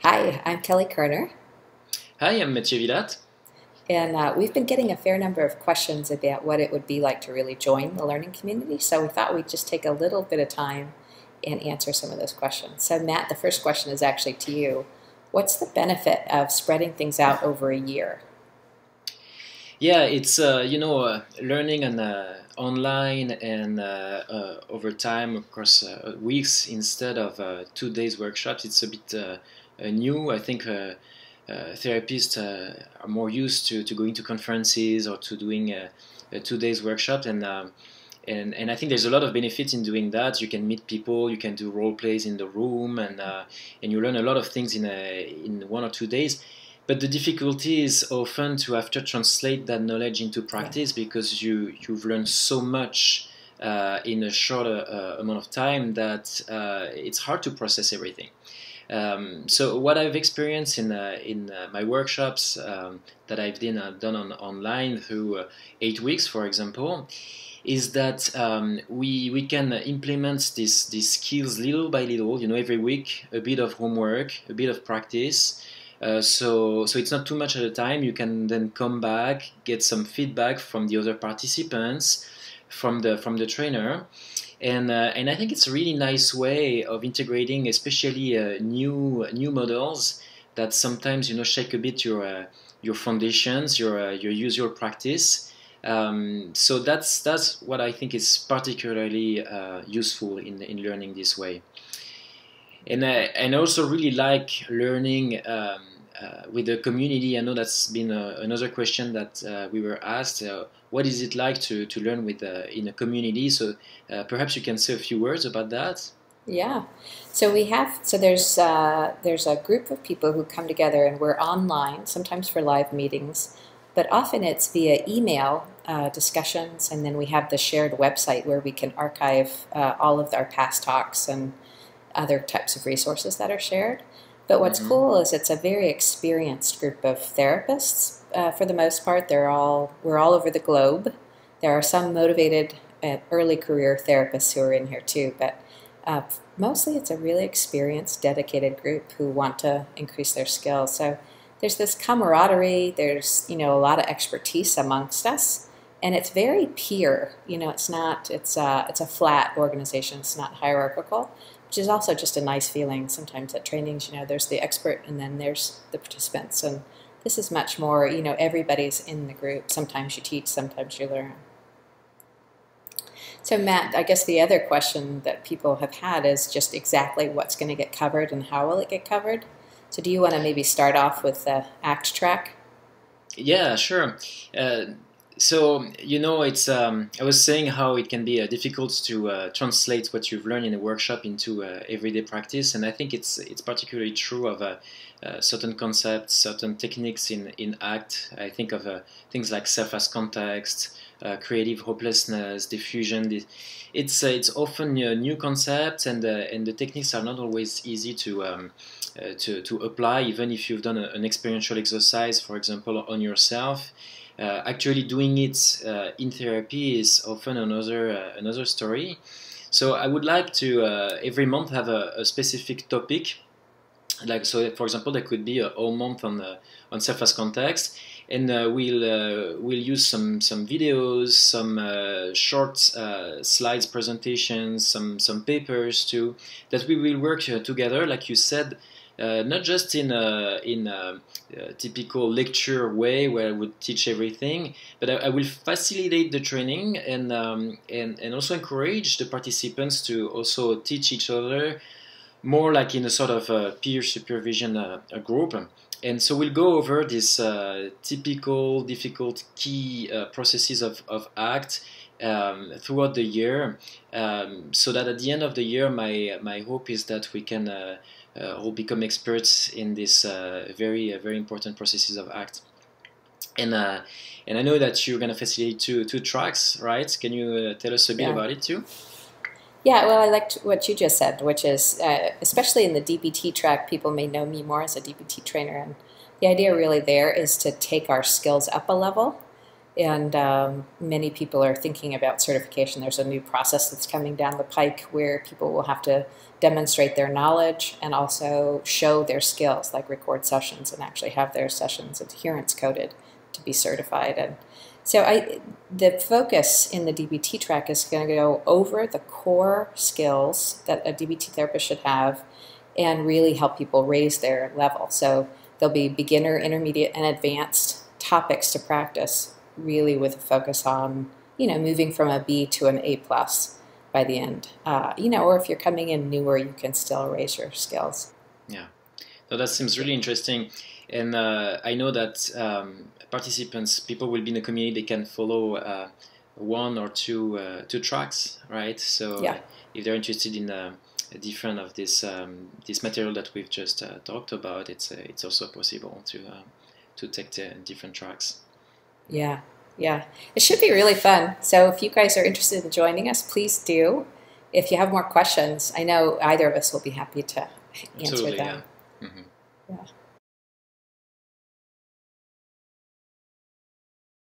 Hi, I'm Kelly Koerner, Hi, I'm Matthieu Villatte. and we've been getting a fair number of questions about what it would be like to really join the learning community, so we thought we'd just take a little bit of time and answer some of those questions. So Matt, the first question is actually to you. What's the benefit of spreading things out over a year? Yeah, it's learning online and over time, of course, weeks instead of 2 days workshops. It's a bit new. I think therapists are more used to going to conferences or to doing a 2 days workshop, and I think there's a lot of benefits in doing that. You can meet people, you can do role plays in the room, and you learn a lot of things in 1 or 2 days. But the difficulty is often to have to translate that knowledge into Yeah. practice because you've learned so much in a short amount of time that it's hard to process everything. So what I've experienced in my workshops that I've done online through 8 weeks, for example, is that we can implement these skills little by little. Every week a bit of homework, a bit of practice. So it's not too much at a time. You can then come back, get some feedback from the other participants, from the trainer, and I think it's a really nice way of integrating, especially new models that sometimes shake a bit your foundations, your usual practice. So that's what I think is particularly useful in learning this way. And I also really like learning with the community. I know that's been another question that we were asked. What is it like to learn in a community? So perhaps you can say a few words about that. Yeah. So there's a group of people who come together and we're online, sometimes for live meetings, but often it's via email discussions, and then we have the shared website where we can archive all of our past talks and other types of resources that are shared. But what's Mm-hmm. cool is it's a very experienced group of therapists. For the most part, we're all over the globe. There are some motivated early career therapists who are in here too, but uh, mostly it's a really experienced, dedicated group who want to increase their skills. So there's this camaraderie. There's a lot of expertise amongst us, and it's very peer. It's not. It's a flat organization. It's not hierarchical, which is also just a nice feeling. Sometimes at trainings, there's the expert and then there's the participants, and this is much more. Everybody's in the group. Sometimes you teach, sometimes you learn. So Matt, I guess the other question that people have had is just exactly what's going to get covered and how will it get covered. So do you want to maybe start off with the ACT track? Yeah, sure. Uh, it's I was saying how it can be difficult to translate what you've learned in a workshop into everyday practice, and I think it's particularly true of certain concepts, certain techniques in ACT. I think of things like self as context, creative hopelessness, diffusion. It's often a new concept, and the techniques are not always easy to apply, even if you've done an experiential exercise, for example, on yourself. Actually doing it in therapy is often another story. So I would like to every month have a specific topic. Like, so for example, there could be a whole month on self as context, and we'll use some videos, some short slides presentations, some papers too, that we will work together, like you said, not just in a typical lecture way where I would teach everything, but I will facilitate the training, and also encourage the participants to also teach each other, more like in a sort of peer supervision group. And so we'll go over these typical difficult key processes of ACT throughout the year, so that at the end of the year, my hope is that we can all become experts in these very important processes of ACT. And and I know that you're going to facilitate two tracks, right? Can you tell us a bit Yeah. about it too? Yeah, well, I liked what you just said, which is, especially in the DBT track, people may know me more as a DBT trainer. And the idea really there is to take our skills up a level. And many people are thinking about certification. There's a new process that's coming down the pike where people will have to demonstrate their knowledge and also show their skills, like record sessions and actually have their sessions adherence coded to be certified. And so the focus in the DBT track is going to go over the core skills that a DBT therapist should have and really help people raise their level. So there'll be beginner, intermediate, and advanced topics to practice, really with a focus on, moving from a B to an A plus by the end. Or if you're coming in newer, you can still raise your skills. Yeah, so that seems really interesting. And I know that participants, people will be in the community, they can follow one or two tracks, right? So yeah. If they're interested in different of this material that we've just talked about, it's also possible to take the different tracks. Yeah, it should be really fun. So if you guys are interested in joining us, please do. If you have more questions, I know either of us will be happy to answer them. Yeah. Mm-hmm. Yeah.